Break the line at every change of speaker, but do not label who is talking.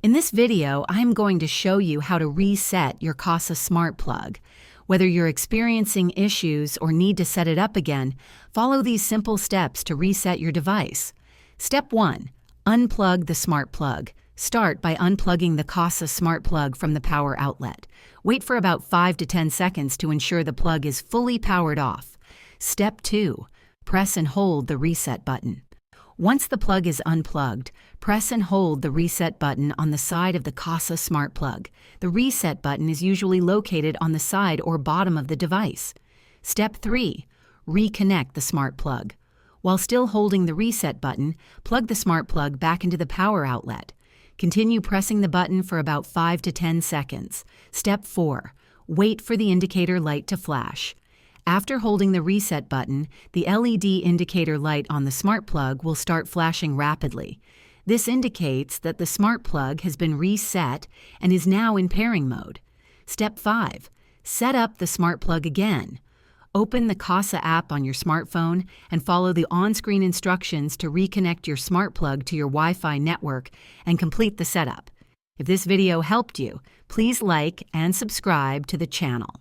In this video, I'm going to show you how to reset your Kasa Smart Plug. Whether you're experiencing issues or need to set it up again, follow these simple steps to reset your device. Step 1. Unplug the smart plug. Start by unplugging the Kasa Smart Plug from the power outlet. Wait for about 5 to 10 seconds to ensure the plug is fully powered off. Step 2. Press and hold the reset button. Once the plug is unplugged, press and hold the reset button on the side of the Kasa Smart Plug. The reset button is usually located on the side or bottom of the device. Step 3. Reconnect the smart plug. While still holding the reset button, plug the smart plug back into the power outlet. Continue pressing the button for about 5 to 10 seconds. Step 4. Wait for the indicator light to flash. After holding the reset button, the LED indicator light on the smart plug will start flashing rapidly. This indicates that the smart plug has been reset and is now in pairing mode. Step 5. Set up the smart plug again. Open the Kasa app on your smartphone and follow the on-screen instructions to reconnect your smart plug to your Wi-Fi network and complete the setup. If this video helped you, please like and subscribe to the channel.